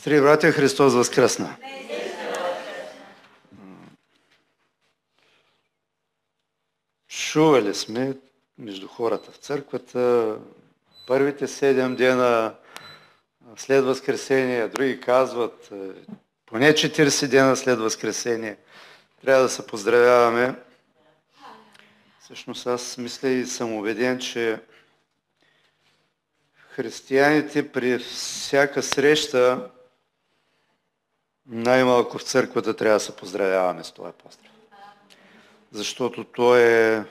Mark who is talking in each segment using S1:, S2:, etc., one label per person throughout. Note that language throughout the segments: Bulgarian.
S1: Сестри и братя, Христос възкръсна! Чували сме между хората в църквата първите 7 дена след Възкресение, други казват поне 40 дена след Възкресение. Трябва да се поздравяваме. Всъщност аз мисля и съм убеден, че християните при всяка среща най-малко в църквата трябва да се поздравяваме с този поздрав. Защото то е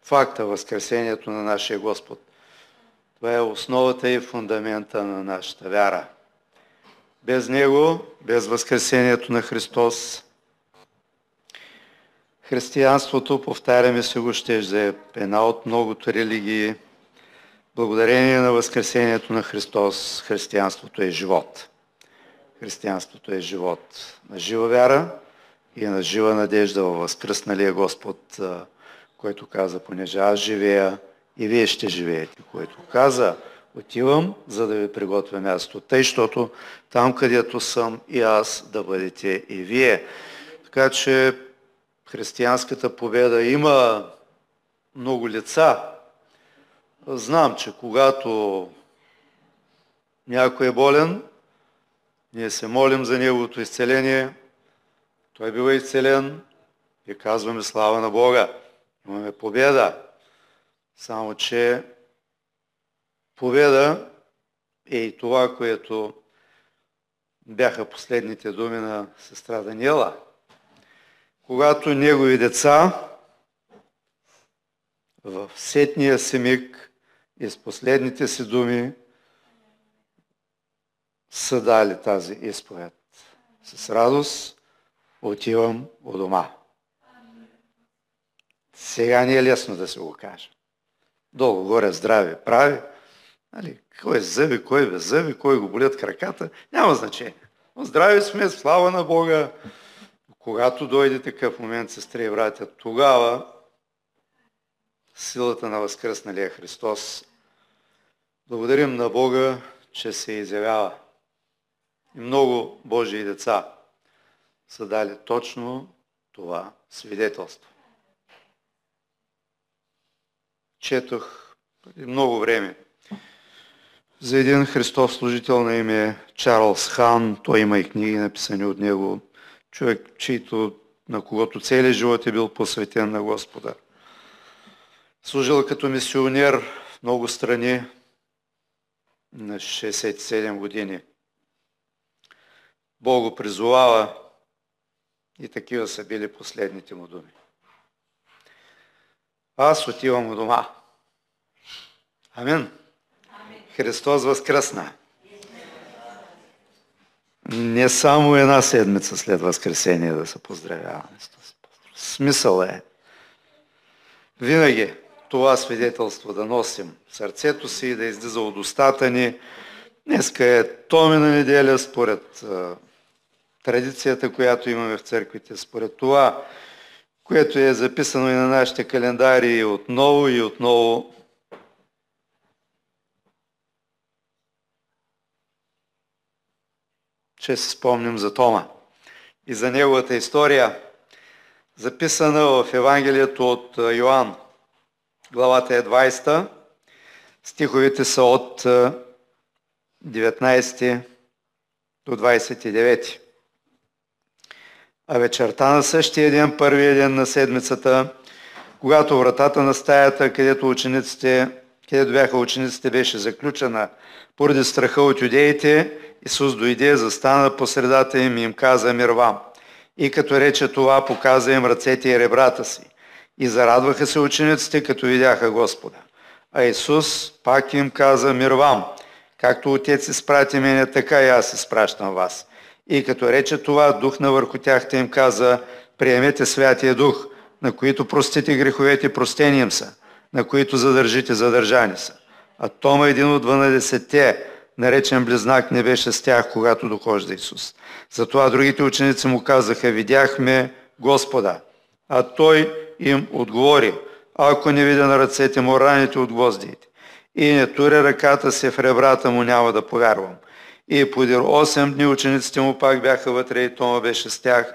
S1: факта, възкресението на нашия Господ. Това е основата и фундамента на нашата вяра. Без Него, без възкресението на Христос, християнството, повтаряме се го, ще е една от многото религии. Благодарение на възкресението на Христос, християнството е живот. Християнството е живот на жива вяра и на жива надежда във възкръсналия Господ, който каза, понеже аз живея и вие ще живеете. Който каза, отивам, за да ви приготвя място. Тъй, защото там, където съм и аз, да бъдете и вие. Така че християнската победа има много лица. Знам, че когато някой е болен, ние се молим за неговото изцеление. Той бива изцелен и казваме слава на Бога. Имаме победа. Само, че победа е и това, което бяха последните думи на сестра Даниела. Когато негови деца в сетния си миг и с последните си думи са дали тази изповед. С радост отивам у дома. Сега не е лесно да се го каже. Долу горе здраве прави. Нали, кой е зъби, кой без зъби, кой го болят краката, няма значение. Но здрави сме, слава на Бога. Когато дойде такъв момент, сестри и братя, тогава силата на възкръсналия Христос, благодарим на Бога, че се изявява. И много Божии деца са дали точно това свидетелство. Четох преди много време за един Христов служител на име Чарлз Хан. Той има и книги написани от него. Човек, на когото целият живот е бил посветен на Господа. Служил като мисионер в много страни на 67 години. Бог го призовава и такива са били последните му думи. Аз отивам у дома. Амин. Христос възкръсна. Не само една седмица след Възкресение да се поздравяваме с този поздрав. Смисъл е винаги това свидетелство да носим в сърцето си и да излиза от устата ни. Днеска е Томина неделя, според традицията, която имаме в църквите, според това, което е записано и на нашите календари отново и отново. Че си спомним за Тома и за неговата история, записана в Евангелието от Йоан. Главата е 20, стиховете са от 19 до 29. А вечерта на същия ден, първия ден на седмицата, когато вратата на стаята, където бяха учениците, беше заключена поради страха от юдеите, Исус дойде, застана по средата им и им каза мир вам. И като рече това, показа им ръцете и ребрата си. И зарадваха се учениците, като видяха Господа. А Исус пак им каза мир вам. Както Отец изпрати мене, така и аз изпращам вас. И като рече това, духна върху тях, те им каза, приемете Святия Дух, на които простите греховете, простени им са, на които задържите, задържани са. А Тома, един от 12-те, наречен Близнак, не беше с тях, когато дохожда Исус. Затова другите ученици му казаха, видяхме Господа. А той им отговори, ако не видя на ръцете му раните от гвоздиите и не туря ръката си в ребрата му, няма да повярвам. И подир 8 дни учениците му пак бяха вътре и Тома беше с тях.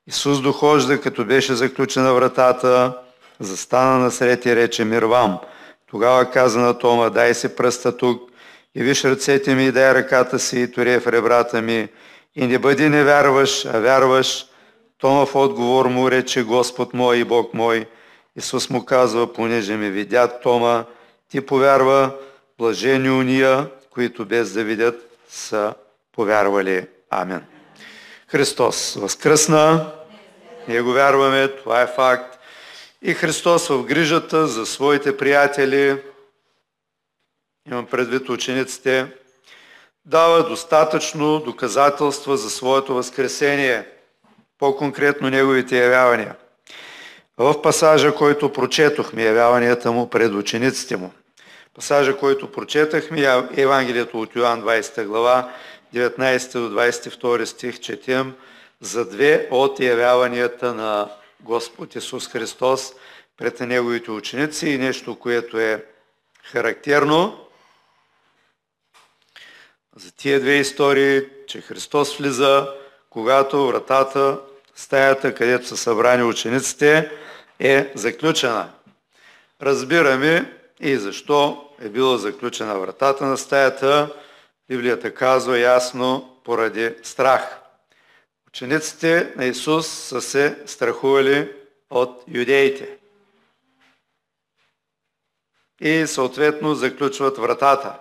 S1: Исус дохожда, като беше заключена вратата, застана насред и рече: мир вам. Тогава каза на Тома: дай си пръста тук и виж ръцете ми, и дай ръката си и тури в ребрата ми. И не бъди невярваш, а вярваш. Тома в отговор му рече: Господ мой и Бог мой. Исус му казва: понеже ме видят, Тома, ти повярва, блажени уния, които без да видят са повярвали. Амин. Христос възкръсна, ние го вярваме, това е факт. И Христос в грижата за своите приятели, имам предвид учениците, дава достатъчно доказателства за своето възкресение, по-конкретно неговите явявания. В пасажа, който прочетохме, явяванията му пред учениците му. Пасажа, който прочетахме, Евангелието от Йоан 20 глава, 19 до 22 стих, четем за две от явяванията на Господ Исус Христос пред неговите ученици и нещо, което е характерно за тия две истории, че Христос влиза, когато вратата, стаята, където са събрани учениците, е заключена. Разбираме и защо е била заключена вратата на стаята. Библията казва ясно: поради страх. Учениците на Исус са се страхували от юдеите. И съответно заключват вратата.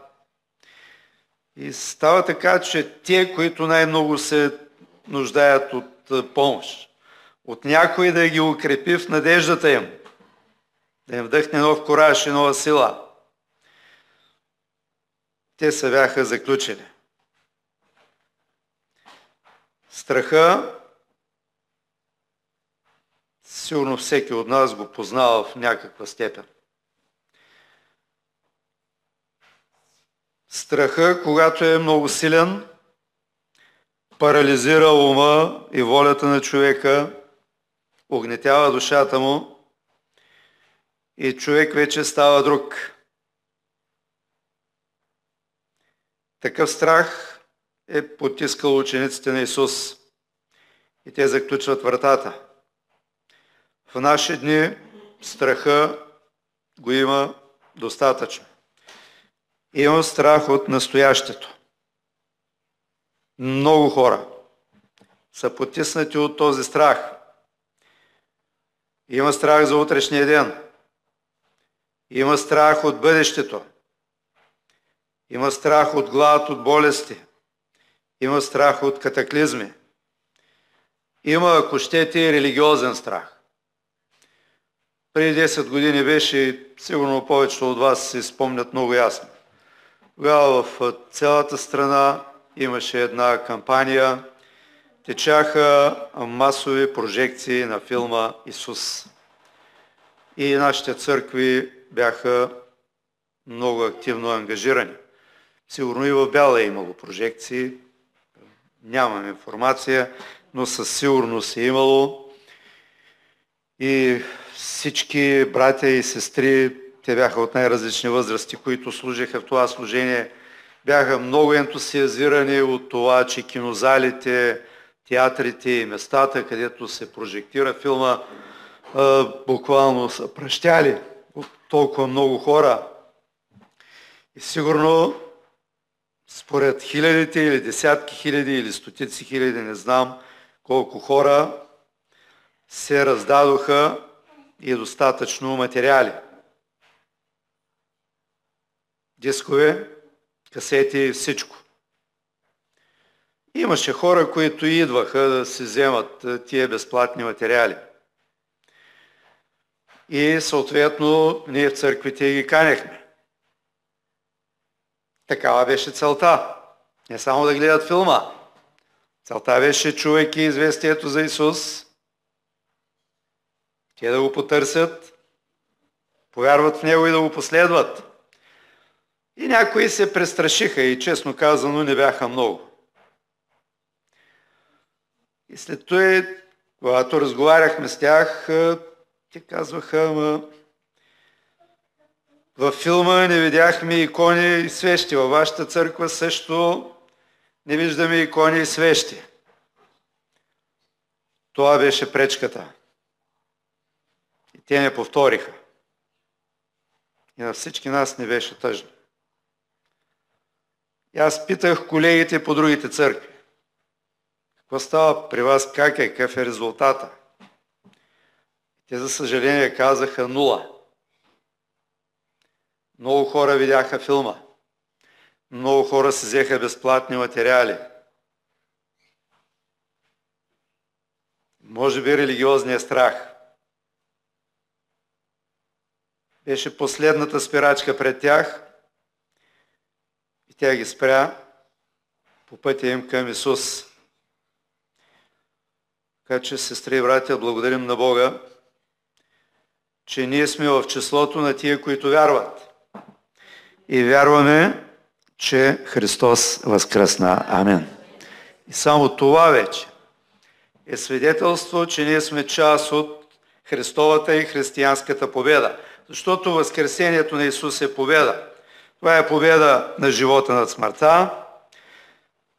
S1: И става така, че те, които най-много се нуждаят от помощ, от някой да ги укрепи в надеждата им, да им вдъхне нов кураж и нова сила, те се бяха заключили. Страха, сигурно всеки от нас го познава в някаква степен. Страха, когато е много силен, парализира ума и волята на човека, огнетява душата му и човек вече става друг. Такъв страх е потискал учениците на Исус и те заключват вратата. В наши дни страха го има достатъчно. Има страх от настоящето. Много хора са потиснати от този страх. Има страх за утрешния ден. Има страх от бъдещето. Има страх от глад, от болести. Има страх от катаклизми. Има, ако щете, и религиозен страх. Преди 10 години беше, сигурно повечето от вас си спомнят много ясно. Тогава в цялата страна имаше една кампания, течаха масови прожекции на филма Исус. И нашите църкви бяха много активно ангажирани. Сигурно и в Бяла е имало прожекции, нямам информация, но със сигурност е имало. И всички братя и сестри, те бяха от най-различни възрасти, които служиха в това служение, бяха много ентусиазирани от това, че кинозалите, театрите и местата, където се прожектира филма, буквално са пращяли от толкова много хора. И сигурно според хилядите или десятки хиляди или стотици хиляди, не знам колко хора, се раздадоха и достатъчно материали. Дискове, касети, всичко. Имаше хора, които идваха да си вземат тия безплатни материали. И съответно ние в църквите ги канехме. Такава беше целта. Не само да гледат филма. Целта беше, чувайки известието за Исус, те да го потърсят, повярват в Него и да го последват. И някои се престрашиха и честно казано не бяха много. И след това, когато разговаряхме с тях, те казваха: във филма не видяхме икони и свещи, във вашата църква също не виждаме икони и свещи. Това беше пречката. И те не повториха. И на всички нас не беше тъжно. И аз питах колегите по другите църкви. Какво става при вас? Какъв е резултата? Те, за съжаление, казаха 0. Много хора видяха филма. Много хора си взеха безплатни материали. Може би религиозният страх беше последната спирачка пред тях и тя ги спря по пътя им към Исус. Така че, сестри и братя, благодарим на Бога, че ние сме в числото на тия, които вярват. И вярваме, че Христос възкръсна. Амин. И само това вече е свидетелство, че ние сме част от Христовата и християнската победа. Защото възкресението на Исус е победа. Това е победа на живота над смъртта.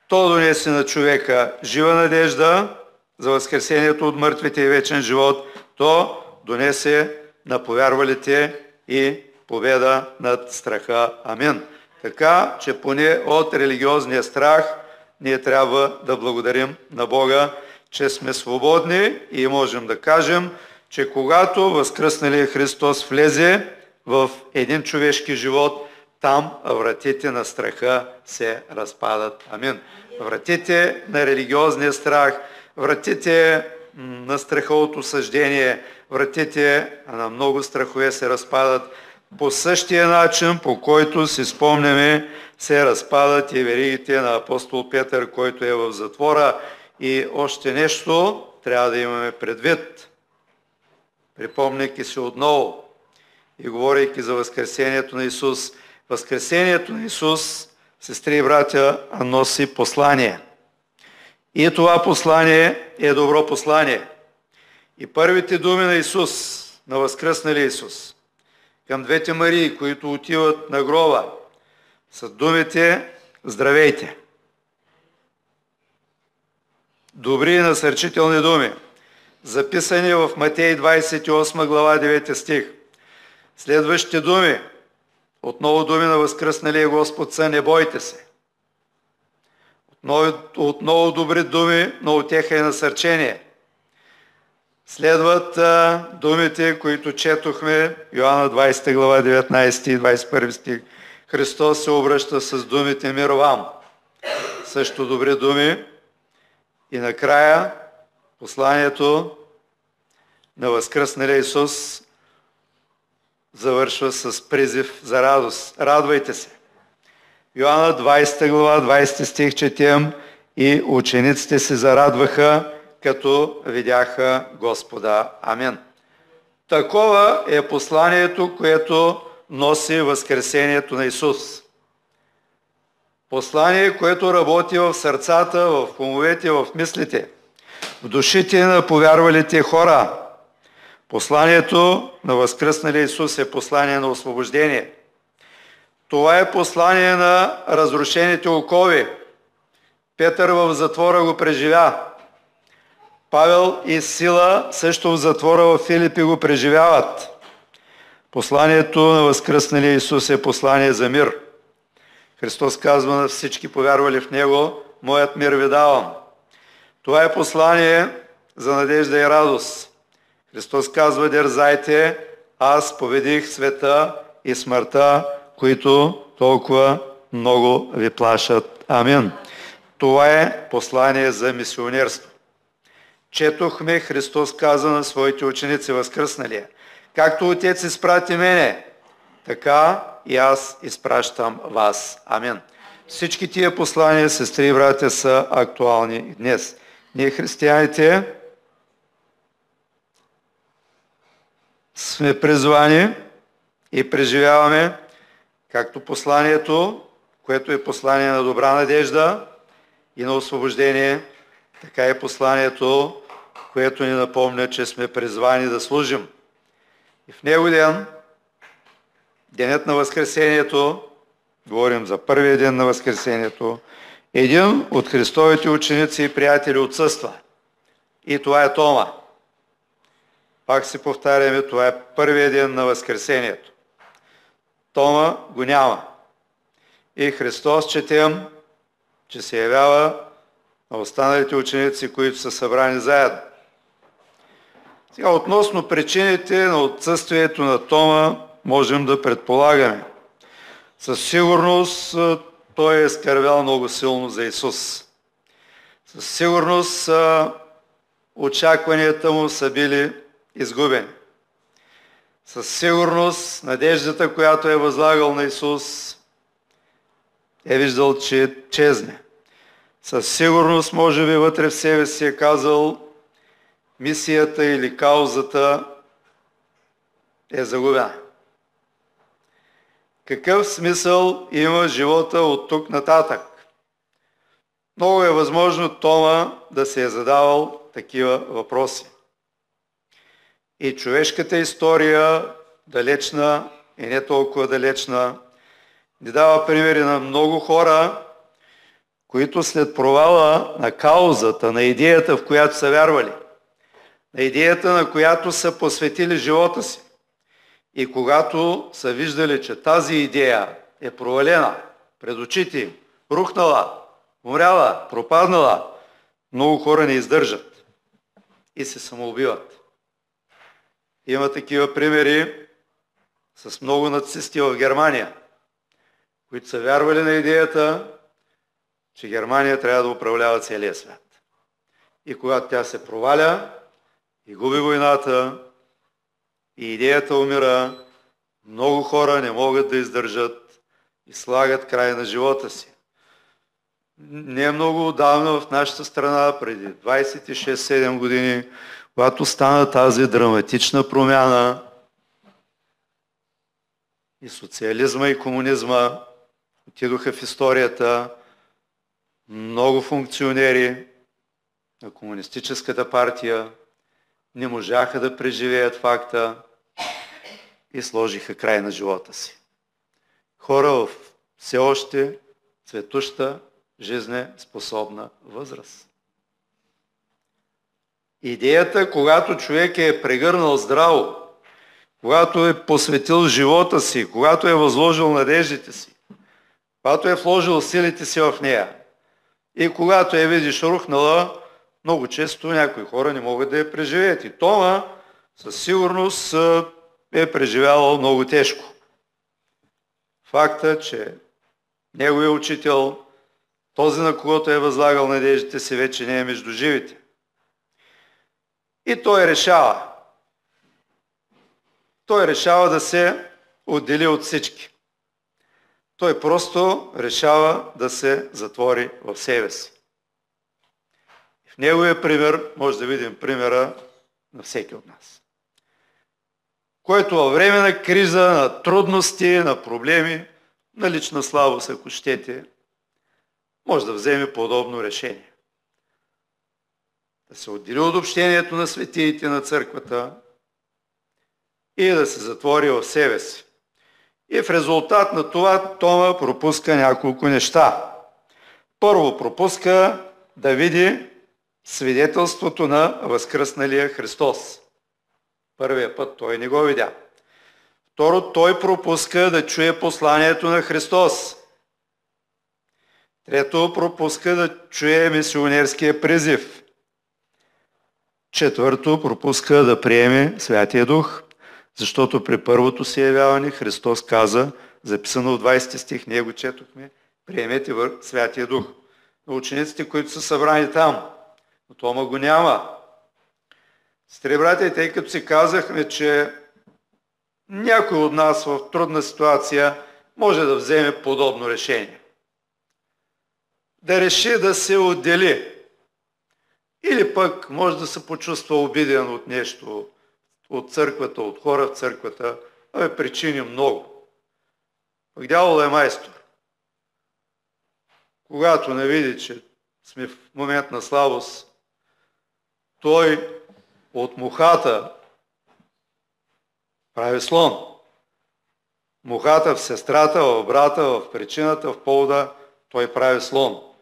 S1: То донесе на човека жива надежда за възкресението от мъртвите и вечен живот. То донесе на повярвалите и победа над страха. Амин. Така, че поне от религиозния страх ние трябва да благодарим на Бога, че сме свободни и можем да кажем, че когато възкръсналият Христос влезе в един човешки живот, там вратите на страха се разпадат. Амин. Вратите на религиозния страх, вратите на страха от осъждение, вратите на много страхове се разпадат по същия начин, по който си спомняме, се разпадат и веригите на апостол Петър, който е в затвора. И още нещо трябва да имаме предвид, припомняйки се отново и говорейки за възкресението на Исус. Възкресението на Исус, сестри и братя, носи послание. И това послание е добро послание. И първите думи на Исус, на възкръсналия Исус, към двете Марии, които отиват на гроба, са думите здравейте. Добри и насърчителни думи, записани в Матей 28 глава 9 стих. Следващите думи, отново думи на възкръсналия Господ са: не бойте се. Отново добри думи на утеха и насърчение. Следват думите, които четохме, Йоанна 20 глава 19 и 21 стих. Христос се обръща с думите: мир вам. Също добри думи. И накрая посланието на възкръсналия Исус завършва с призив за радост. Радвайте се. Йоанна 20 глава 20 стих четем: и учениците се зарадваха, като видяха Господа. Амин. Такова е посланието, което носи възкресението на Исус. Послание, което работи в сърцата, в умовете, в мислите, в душите на повярвалите хора. Посланието на възкръсналия Исус е послание на освобождение. Това е послание на разрушените окови. Петър в затвора го преживя. Павел и Сила също в затвора в Филипи го преживяват. Посланието на възкръсналия Исус е послание за мир. Христос казва на всички повярвали в Него: моят мир ви давам. Това е послание за надежда и радост. Христос казва: дерзайте, аз победих света и смъртта, които толкова много ви плашат. Амин. Това е послание за мисионерство. Четохме, Христос каза на своите ученици възкръсналия: както Отец изпрати мене, така и аз изпращам вас. Амин. Всички тия послания, сестри и братя, са актуални и днес. Ние, християните, сме призвани и преживяваме както посланието, което е послание на добра надежда и на освобождение, така и посланието, което ни напомня, че сме призвани да служим. И в него ден, денят на Възкресението, говорим за първия ден на Възкресението, Един от Христовите ученици и приятели отсъства. И това е Тома. Пак си повтаряме, това е първият ден на Възкресението. Тома го няма. И Христос, четем, че се явява на останалите ученици, които са събрани заедно. Сега, относно причините на отсъствието на Тома, можем да предполагаме. Със сигурност той е скърбял много силно за Исус. Със сигурност очакванията му са били изгубени. Със сигурност надеждата, която е възлагал на Исус, е виждал, че чезне. Със сигурност, може би, вътре в себе си е казал, мисията или каузата е загубена. Какъв смисъл има живота от тук нататък? Много е възможно Тома да се е задавал такива въпроси. И човешката история, далечна и не толкова далечна, ни дава примери на много хора, които след провала на каузата, на идеята, в която са вярвали, на идеята, на която са посветили живота си, и когато са виждали, че тази идея е провалена пред очите им, рухнала, умряла, пропаднала, много хора не издържат и се самоубиват. Има такива примери с много нацисти в Германия, които са вярвали на идеята, че Германия трябва да управлява целия свят. И когато тя се проваля и губи войната, и идеята умира, много хора не могат да издържат и слагат край на живота си. Не много отдавна в нашата страна, преди 26-7 години, когато стана тази драматична промяна, и социализма, и комунизма отидоха в историята, много функционери на комунистическата партия не можаха да преживеят факта и сложиха край на живота си. Хора в все още цветуща, жизнеспособна възраст. Идеята, когато човек е прегърнал здраво, когато е посветил живота си, когато е възложил надеждите си, когато е вложил силите си в нея и когато я видиш рухнала, много често някои хора не могат да я преживеят. И Тома със сигурност е преживявал много тежко. Факта, че неговият учител, този на когото е възлагал надеждите си, вече не е между живите. И той решава. Той решава да се отдели от всички. Той просто решава да се затвори в себе си. В неговия пример може да видим примера на всеки от нас, който във време на криза, на трудности, на проблеми, на лична слабост, ако щете, може да вземе подобно решение. Да се отдели от общението на светиите на църквата и да се затвори в себе си. И в резултат на това Тома пропуска няколко неща. Първо, пропуска да види свидетелството на възкръсналия Христос. Първия път той не го видя. Второ, той пропуска да чуе посланието на Христос. Трето, пропуска да чуе мисионерския призив. Четвърто, пропуска да приеме Святия Дух, защото при първото си явяване Христос каза, записано в 20 стих, ние го четохме, приемете Святия Дух. Но учениците, които са събрани там, но Тома го няма. Сестри, братя, тъй като си казахме, че някой от нас в трудна ситуация може да вземе подобно решение. Да реши да се отдели. Или пък може да се почувства обиден от нещо, от църквата, от хора в църквата. Причини много. Пък дявол е майстор. Когато не види, че сме в момент на слабост, той от мухата прави слон. Мухата в сестрата, в брата, в причината, в повода, той прави слон.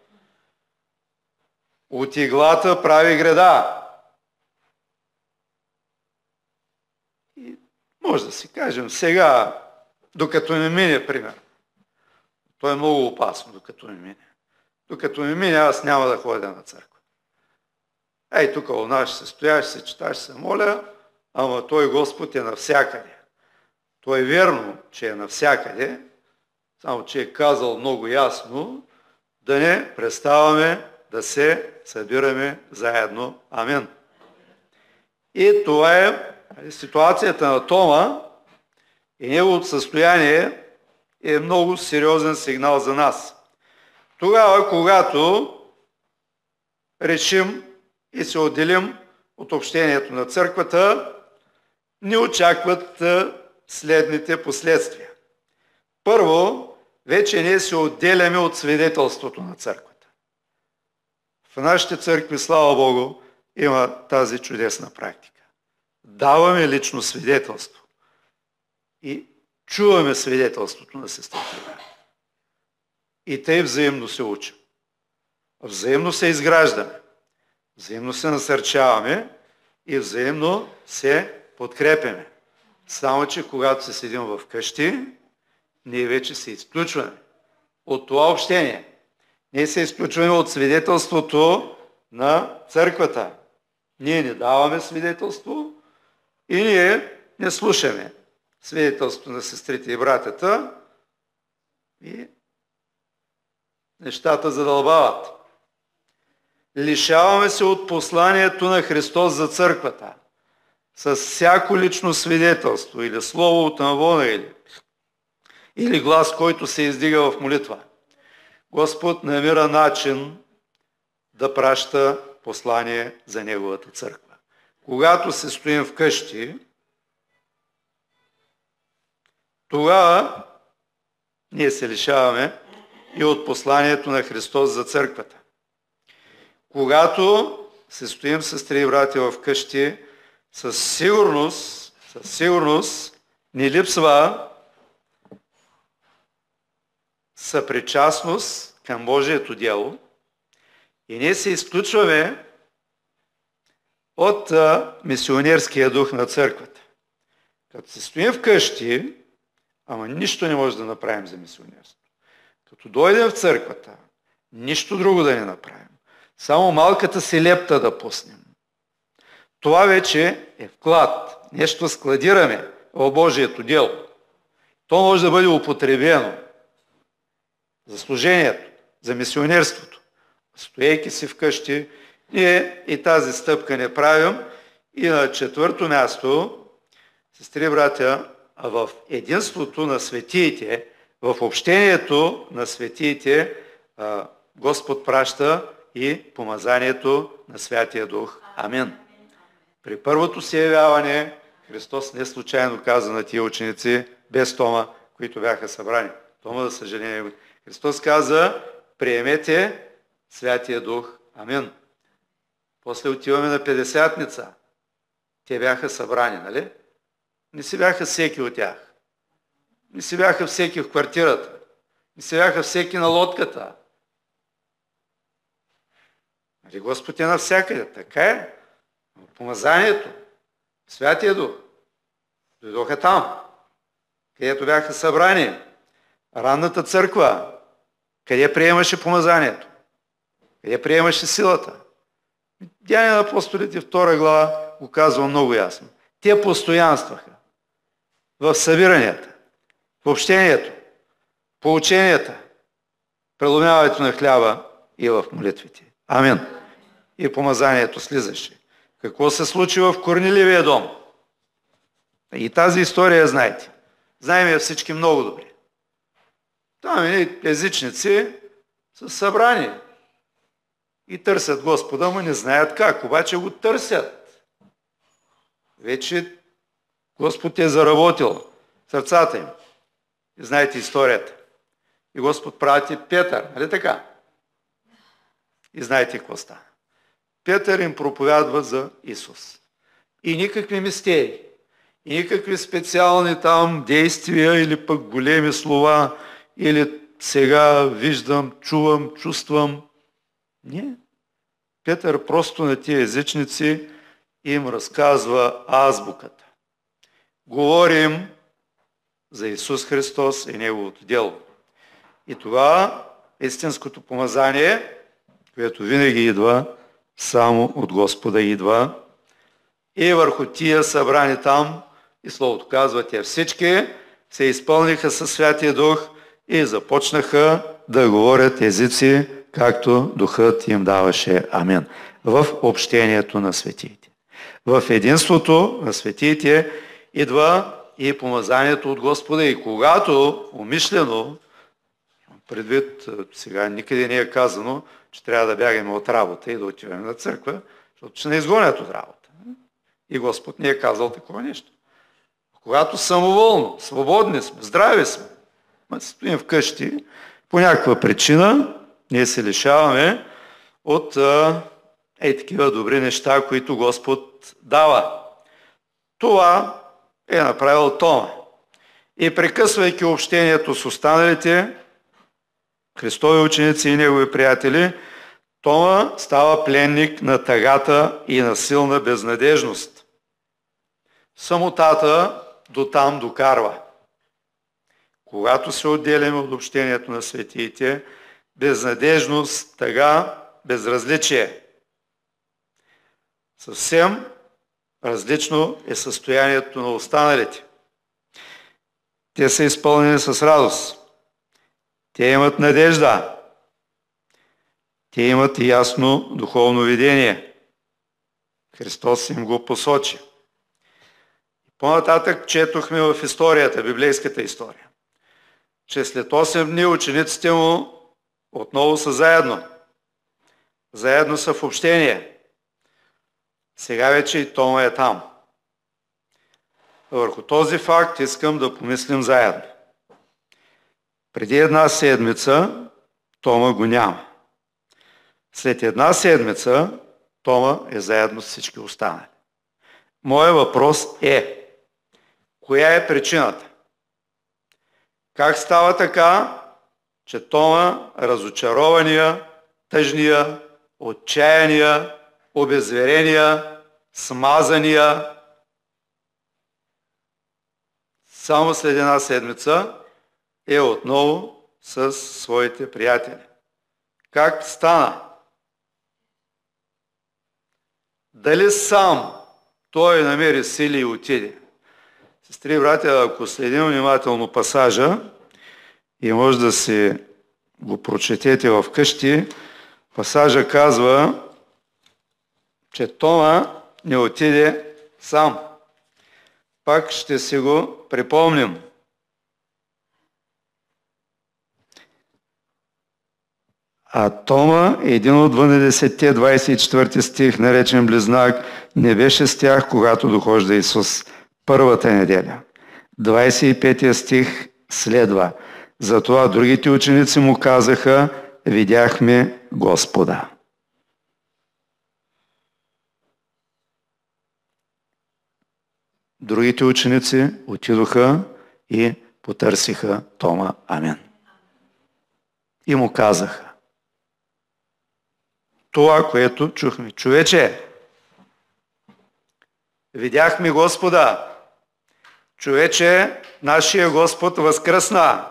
S1: от иглата прави греда. И може да си кажем сега, докато ми мине, пример. То е много опасно, докато ми мине. Докато ми мине, аз няма да ходя на църква. Ей, тук у нас ще се стоя, ще се чета, ще се моля, ама той Господ е навсякъде. То е верно, че е навсякъде, само че е казал много ясно да не преставаме да се събираме заедно. Амин. И това е ситуацията на Тома и неговото състояние е много сериозен сигнал за нас. Тогава, когато решим и се отделим от общението на църквата, ни очакват следните последствия. Първо, вече ние се отделяме от свидетелството на църквата. В нашите църкви, слава Богу, има тази чудесна практика. Даваме лично свидетелство и чуваме свидетелството на сестрите. И тъй взаимно се учим. Взаимно се изграждаме. Взаимно се насърчаваме и взаимно се подкрепяме. Само че когато се седим в къщи, ние вече се изключваме от това общение. Ние се изключваме от свидетелството на църквата. Ние не даваме свидетелство и ние не слушаме свидетелството на сестрите и братята и нещата задълбават. Лишаваме се от посланието на Христос за църквата. С всяко лично свидетелство или слово от навона или глас, който се издига в молитва. Господ намира начин да праща послание за Неговата църква. Когато се стоим вкъщи, тогава ние се лишаваме и от посланието на Христос за църквата. Когато се стоим с три братя в къщи, със сигурност ни липсва съпричастност към Божието дело и ние се изключваме от мисионерския дух на църквата. Като се стоим вкъщи, ама нищо не може да направим за мисионерство. Като дойдем в църквата, нищо друго да не направим. Само малката си лепта да пуснем. Това вече е вклад. Нещо складираме в Божието дело. То може да бъде употребено за служението, за мисионерството. Стоейки си вкъщи, ние и тази стъпка не правим. И на четвърто място, сестри братя, в единството на светиите, в общението на светиите, Господ праща и помазанието на Святия Дух. Амин. При първото си явяване Христос не случайно каза на тия ученици, без Тома, които бяха събрани. Тома, за съжаление, Христос каза, приемете Святия Дух. Амин. После отиваме на Петдесятница. Те бяха събрани, нали? Не си бяха всеки от тях. Не си бяха всеки в квартирата. Не си бяха всеки на лодката. Нали Господ е навсякъде. Така е. Помазанието, Святия Дух, дойдоха там, където бяха събрани. Ранната църква, къде приемаше помазанието? Къде приемаше силата? Деяния на апостолите, 2 глава, го казва много ясно. Те постоянстваха в събиранията, в общението, поученията, преломяването на хляба и в молитвите. Амин. И помазанието слизаше. Какво се случи в Корнилиевия дом? И тази история знаете. Знаем я всички много добре. Там езичници са събрани и търсят Господа, но не знаят как, обаче го търсят. Вече Господ е заработил в сърцата им. И знаете историята. И Господ прати Петър, нали така? И знаете какво стана. Петър им проповядва за Исус. И никакви мистерии, и никакви специални там действия или пък големи слова, или сега виждам, чувам, чувствам. Не. Петър просто на тия езичници им разказва азбуката. Говорим за Исус Христос и Неговото дело. И това истинското помазание, което винаги идва, само от Господа идва, и върху тия събрани там, и Словото казва, те всички се изпълниха със Святия Дух и започнаха да говорят езици, както Духът им даваше. Амин. В общението на светиите. В единството на светиите идва и помазанието от Господа. И когато умишлено, предвид, сега никъде не е казано, че трябва да бягаме от работа и да отиваме на църква, защото ще не изгонят от работа. И Господ не е казал такова нещо. Когато самоволно, свободни сме, здрави сме, стоим вкъщи, по някаква причина ние се лишаваме от такива добри неща, които Господ дава. Това е направил Тома. И прекъсвайки общението с останалите Христови ученици и негови приятели, Тома става пленник на тъгата и на силна безнадежност. Самотата до там докарва. Когато се отделяме от общението на светиите, безнадежност, тъга, безразличие. Съвсем различно е състоянието на останалите. Те са изпълнени с радост. Те имат надежда. Те имат ясно духовно видение. Христос им го посочи. По-нататък четохме в историята, библейската история, че след 8 дни учениците му отново са заедно. Заедно са в общение. Сега вече и Тома е там. Върху този факт искам да помислим заедно. Преди 1 седмица Тома го няма. След 1 седмица Тома е заедно с всички останали. Моят въпрос е: коя е причината? Как става така, че Тома, разочарования, тъжния, отчаяния, обезверения, смазания, само след 1 седмица е отново с своите приятели? Как стана? Дали сам той намери сили и отиде? Сестри и братя, ако следим внимателно пасажа и може да си го прочетете в къщи, пасажа казва, че Тома не отиде сам. Пак ще си го припомним. А Тома, един от 12-те, 24 стих, наречен Близнак, не беше с тях, когато дохожда Исус. Първата неделя. 25 стих следва. Затова другите ученици му казаха: видяхме Господа. Другите ученици отидоха и потърсиха Тома. Амин. И му казаха това, което чухме. Човече, видяхме Господа. Човече, нашия Господ възкръсна.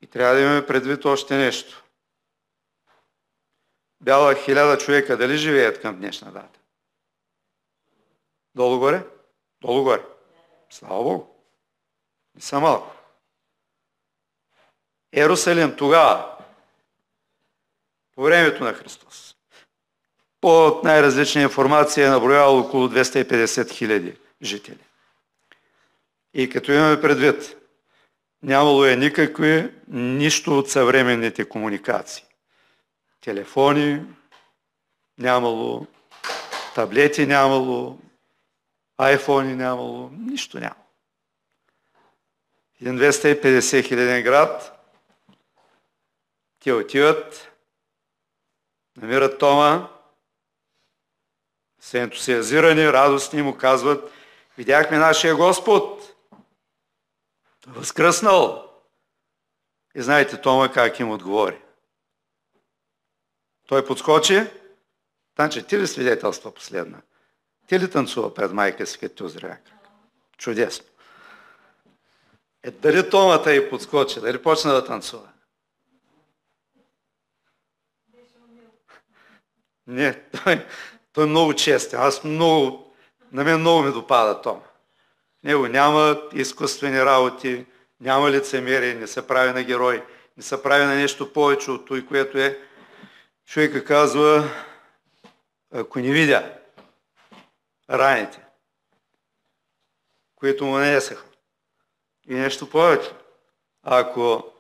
S1: И трябва да имаме предвид още нещо. Бяла 1000 човека, дали живеят към днешна дата? Долу-горе? Долу-горе. Слава Богу. Не са малко. Иерусалим тогава, по времето на Христос, по най-различна информация е наброявал около 250 000 жители. И като имаме предвид, нямало е нищо от съвременните комуникации. Телефони нямало, таблети нямало, айфони нямало, нищо нямало. Един 250 000 град, те отиват, намират Тома, с ентусиазирани, радостни му казват: видяхме нашия Господ, възкръснал. И знаете Тома как им отговори? Той подскочи. Танче, ти ли свидетелства последна? Ти ли танцува пред майка си, като ти озря крак? Чудесно. Дали Томата и подскочи, дали почна да танцува? Не, той е много честен. На мен много ми допада Тома. Него няма изкуствени работи, няма лицемерие, не се прави на герой, не се прави на нещо повече от той, което е. Човека казва, ако не видя раните, които му нанесаха, и нещо повече, ако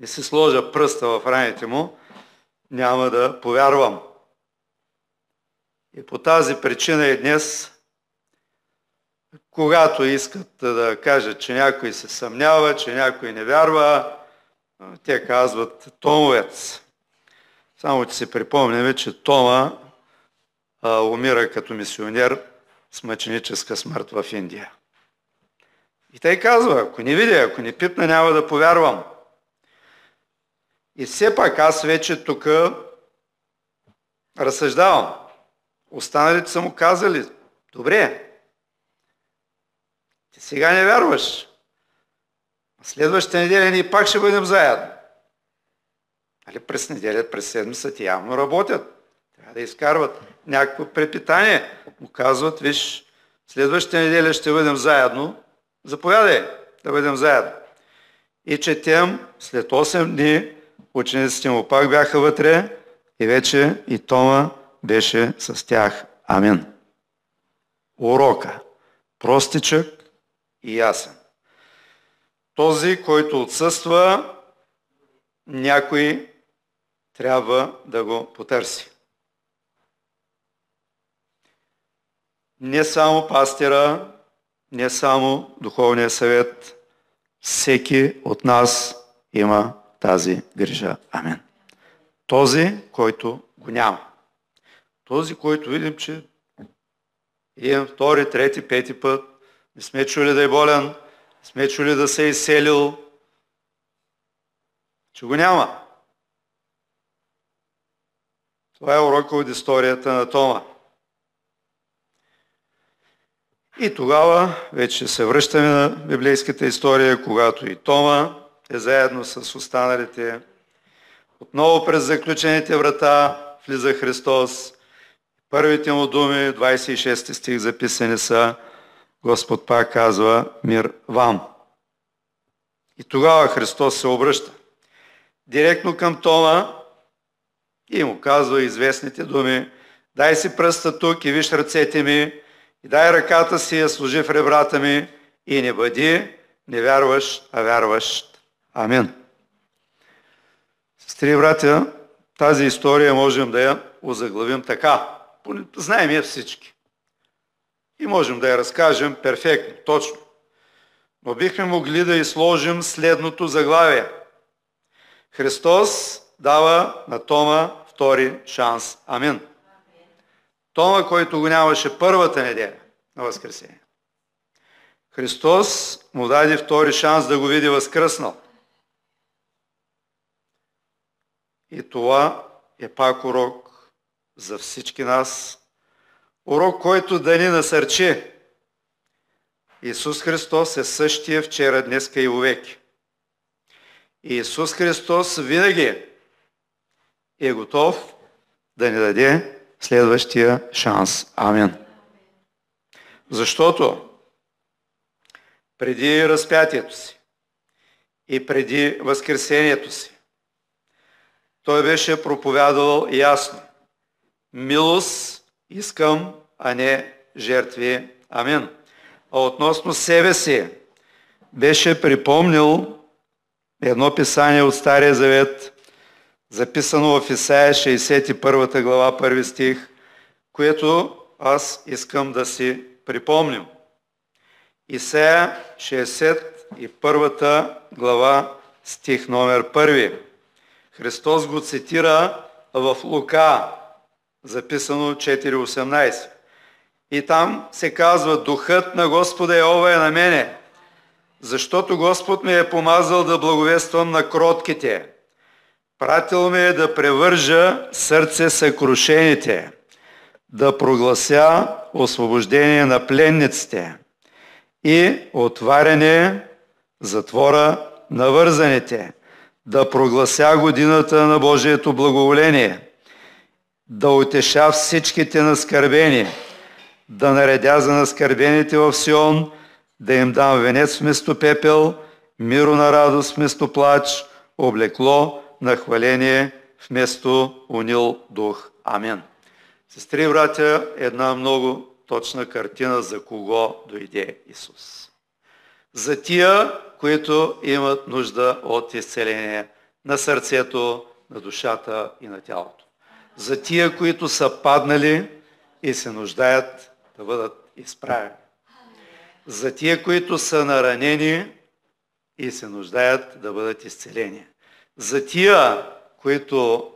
S1: не се сложа пръста в раните му, няма да повярвам. И по тази причина и днес, когато искат да кажат, че някой се съмнява, че някой не вярва, те казват томовец. Само че си припомняме, че Тома умира като мисионер с мъченическа смърт в Индия. И тъй казва, ако не видя, ако не пипна, няма да повярвам. И все пак аз вече тук разсъждавам. Останалите са му казали, добре, ти сега не вярваш. Следващата неделя ние пак ще бъдем заедно. Нали, през неделя, през седмица ти явно работят. Трябва да изкарват някакво препитание. Му казват, виж, следващата неделя ще бъдем заедно. Заповядай да бъдем заедно. И четем, след 8 дни учениците му пак бяха вътре и вече и Тома беше с тях. Амин. Урока. Простичък и ясен. Този, който отсъства, някой трябва да го потърси. Не само пастира, не само духовния съвет, всеки от нас има тази грижа. Амин. Този, който го няма. Този, който видим, че един, втори, трети, пети път, не сме чули да е болен, не сме чули да се е изселил, че го няма. Това е урока от историята на Тома. И тогава вече се връщаме на библейската история, когато и Тома е заедно с останалите. Отново през заключените врата влиза Христос. Първите му думи, 26 стих записани са, Господ пак казва, мир вам. И тогава Христос се обръща директно към Тома и му казва известните думи, дай си пръста тук и виж ръцете ми, и дай ръката си я сложи в ребрата ми и не бъди невярващ, а вярващ. Амин. Сестри и братя, тази история можем да я озаглавим така. Знаем я всички. И можем да я разкажем перфектно, точно. Но бихме могли да изложим следното заглавие. Христос дава на Тома втори шанс. Амин. Тома, който го нямаше първата неделя на Възкресение. Христос му даде втори шанс да го види възкръснал. И това е пак урок за всички нас. Урок, който да ни насърчи. Исус Христос е същия вчера, днеска и вовеки. И Исус Христос винаги е готов да ни даде следващия шанс. Амин. Защото преди разпятието си и преди възкресението си, той беше проповядвал ясно. Милост искам, а не жертви. Амин. А относно себе си беше припомнил едно писание от Стария Завет, записано в Исаия 61 глава, 1 стих, което аз искам да си припомним. Исаия 61 глава, стих номер 1. Христос го цитира в Лука, записано 4.18. И там се казва, Духът на Господа Йehova е на мене, защото Господ ме е помазал да благовествам на кротките, Пратил ме да превържа сърце съкрушените, да проглася освобождение на пленниците и отваряне затвора на вързаните, да проглася годината на Божието благоволение, да утеша всичките наскърбени, да наредя за наскърбените в Сион, да им дам венец вместо пепел, миро на радост вместо плач, облекло на хваление вместо унил дух. Амин. Сестри и братя, една много точна картина за кого дойде Исус. За тия, които имат нужда от изцеление на сърцето, на душата и на тялото. За тия, които са паднали и се нуждаят да бъдат изправени. За тия, които са наранени и се нуждаят да бъдат изцелени. За тия, които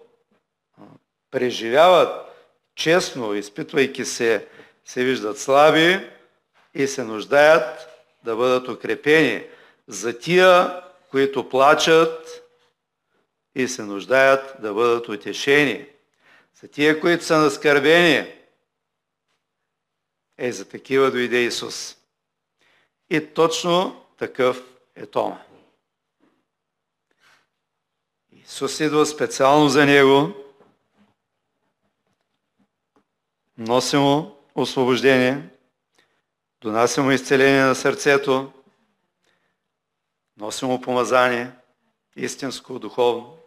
S1: преживяват честно, изпитвайки се виждат слаби и се нуждаят да бъдат укрепени. За тия, които плачат и се нуждаят да бъдат утешени. За тия, които са наскърбени, за такива дойде Исус. И точно такъв е Тома. Исус идва специално за него, носи му освобождение, донася му изцеление на сърцето, носи му помазание, истинско, духовно.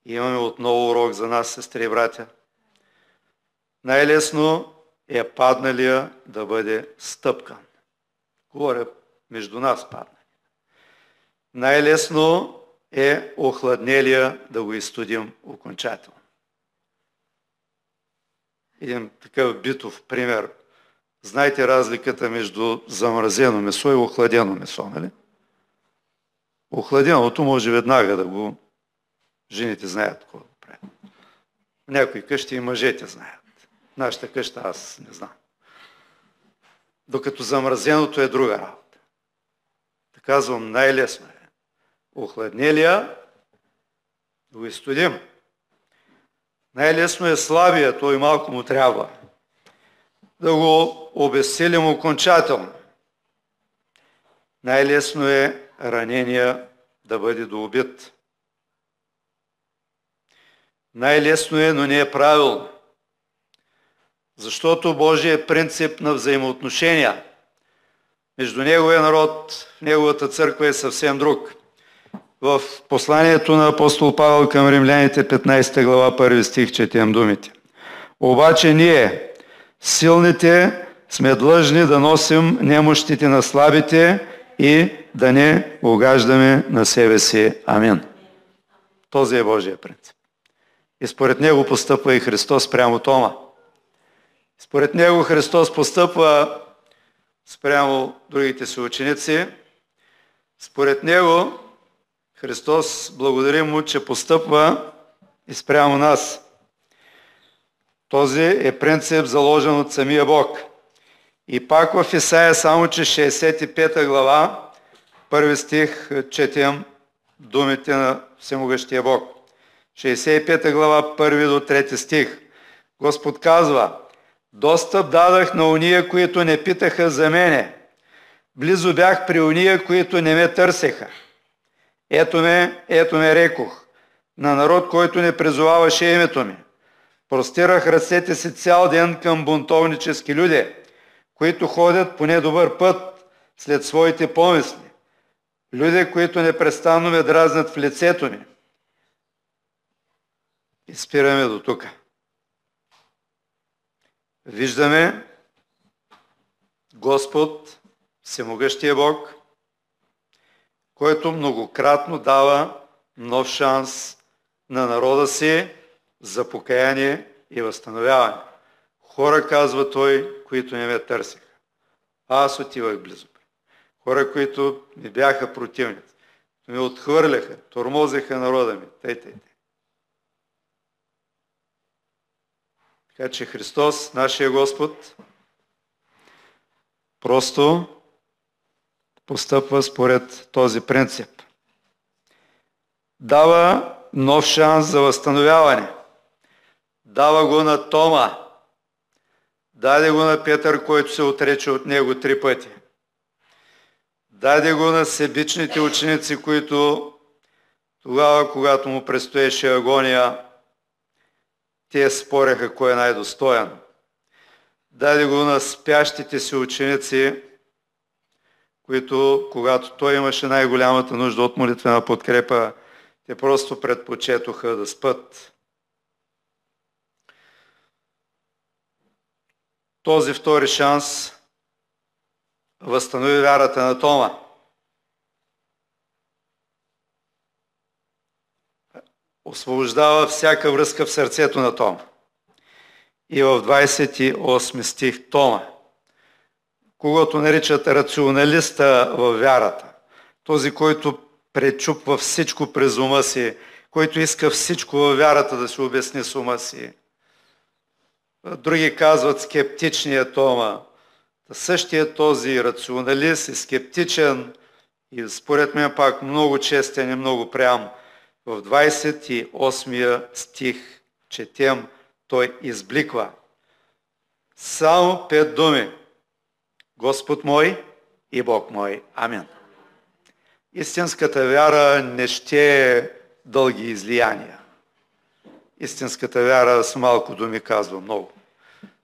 S1: И имаме отново урок за нас, сестри и братя. Най-лесно е падналия да бъде стъпкан. Говоря между нас паднали. Най-лесно е охладнелия да го изстудим окончателно. Един такъв битов пример. Знаете разликата между замразено месо и охладено месо, нали? Охладеното може веднага да го... Жените знаят какво да правят. В някои къщи и мъжете знаят. В нашата къща аз не знам. Докато замразеното е друга работа. Да казвам, най-лесно е. Охладнелия да го изстудим. Най-лесно е слабия, той малко му трябва. Да го обезсилим окончателно. Най-лесно е ранения да бъде доубит. Най-лесно е, но не е правилно. Защото Божият принцип на взаимоотношения между Неговия народ, в Неговата църква е съвсем друг. В посланието на апостол Павел към римляните, 15 глава, 1 стих, четем думите. Обаче ние, силните, сме длъжни да носим немощите на слабите и да не угаждаме на себе си. Амин. Този е Божия принцип. И според него постъпва и Христос спрямо Тома. Според него Христос постъпва спрямо другите си ученици. Според него Христос, благодарим му, че постъпва и спрямо нас. Този е принцип заложен от самия Бог. И пак в Исаия, само че 65 глава, 1 стих, четем думите на Всемогъщия Бог. 65 глава, 1 до 3 стих. Господ казва: достъп дадах на уния, които не питаха за мене. Близо бях при уния, които не ме търсеха. Ето ме, рекох, на народ, който не призоваваше името ми. Простирах ръцете си цял ден към бунтовнически люди, които ходят по недобър път след своите помисли. Люди, които непрестанно ме дразнят в лицето ми. И спираме до тук. Виждаме Господ, Всемогъщия Бог, който многократно дава нов шанс на народа си за покаяние и възстановяване. Хора, казва той, които не ме търсиха. Аз отивах близо. Хора, които ми бяха противници, ме отхвърляха, тормозеха народа ми. Тъй. Така че Христос, нашия Господ, просто постъпва според този принцип. дава нов шанс за възстановяване. Дава го на Тома. Даде го на Петър, който се отрече от него 3 пъти. Даде го на себичните ученици, които тогава, когато му предстоеше агония, те спореха кой е най-достоен. Даде го на спящите си ученици, които, когато той имаше най-голямата нужда от молитвена подкрепа, те просто предпочетоха да спят. Този втори шанс възстанови вярата на Тома. Освобождава всяка връзка в сърцето на Тома. И в 28 стих Тома, когато наричат рационалиста във вярата, този, който пречупва всичко през ума си, който иска всичко във вярата да се обясни с ума си. Други казват скептичния Тома. Същия този рационалист е скептичен и според мен пак много честен и много прям. В 28 стих четем, той избликва. Само 5 думи. Господ мой и Бог мой. Амин. Истинската вяра не ще е дълги излияния. Истинската вяра с малко думи казва много.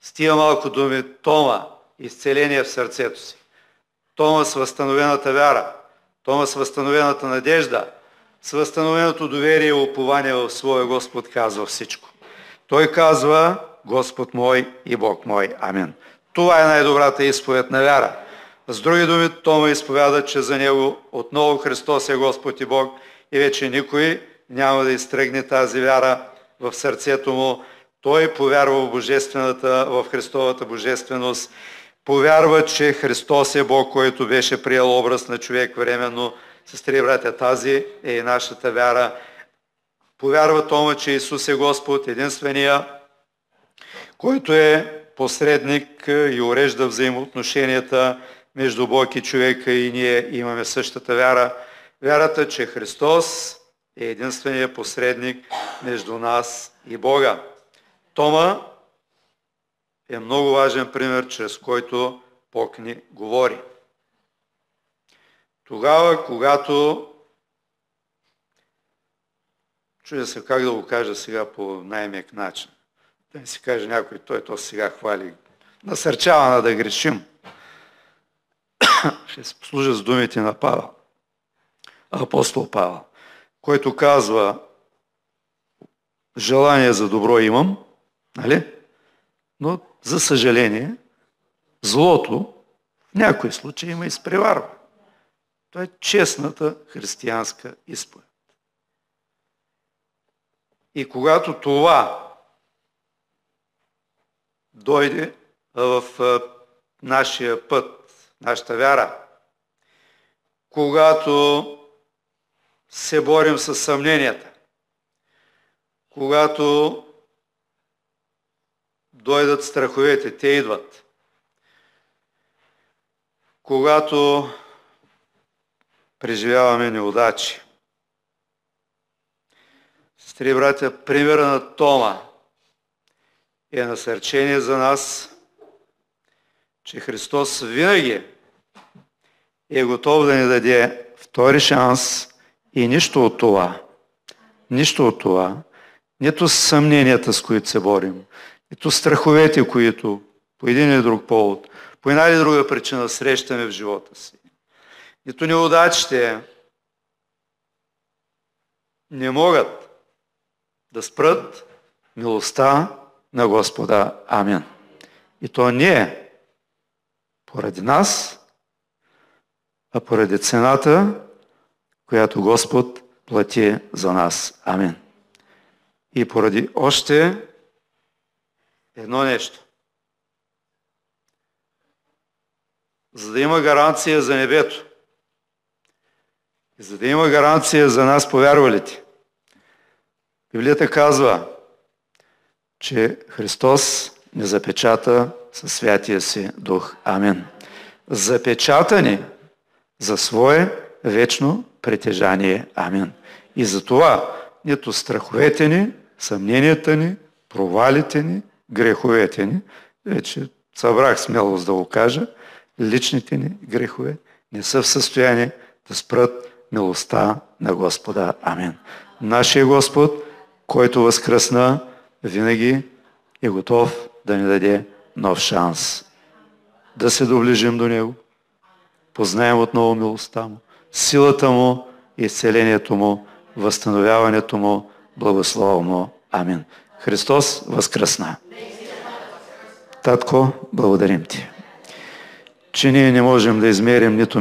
S1: С тия малко думи Тома изцеление в сърцето си. Тома с възстановената вяра. Тома с възстановената надежда. С възстановеното доверие и упование в своя Господ казва всичко. Той казва Господ мой и Бог мой. Амин. Това е най-добрата изповед на вяра. С други думи, Тома изповяда, че за него отново Христос е Господ и Бог и вече никой няма да изтръгне тази вяра в сърцето му. Той повярва в Христовата божественост, повярва, че Христос е Бог, който беше приел образ на човек временно. Сестри и братя, тази е и нашата вяра. Повярва Тома, че Исус е Господ, единствения, който е посредник и урежда взаимоотношенията между Бог и човека, и ние имаме същата вяра. Вярата, че Христос е единствения посредник между нас и Бога. Тома е много важен пример, чрез който Бог ни говори. Тогава, когато чуя се как да го кажа сега по най-мек начин. Да не си каже някой, той то сега хвали. Насърчава да грешим. Ще се послужа с думите на Павел, апостол Павел, който казва: желание за добро имам, нали? Но за съжаление, злото в някои случаи има изпреварва. Това е честната християнска изповед. И когато това дойде в нашия път, нашата вяра, когато се борим с съмненията, когато дойдат страховете, те идват, когато преживяваме неудачи. Сестри и братя, примера на Тома е насърчение за нас, че Христос винаги е готов да ни даде втори шанс и нищо от това, нито съмненията, с които се борим, нито страховете, които по един или друг повод, по една или друга причина срещаме в живота си, нито неудачите не могат да спрат милостта на Господа. Амин. И то не е поради нас, а поради цената, която Господ плати за нас. Амин. И поради още едно нещо. За да има гаранция за небето, и за да има гаранция за нас повярвалите, Библията казва, че Христос ни запечата със святия си дух. Амин. Запечатани за свое вечно притежание. Амин. И затова нито страховете ни, съмненията ни, провалите ни, греховете ни, вече събрах смелост да го кажа, личните ни грехове не са в състояние да спрат милостта на Господа. Амин. Нашия Господ, който възкръсна, винаги е готов да ни даде нов шанс. Да се доближим до Него, познаем отново милостта Му, силата Му, изцелението Му, възстановяването Му, благослова Му. Амин. Христос възкръсна. Татко, благодарим Ти, че ние не можем да измерим нито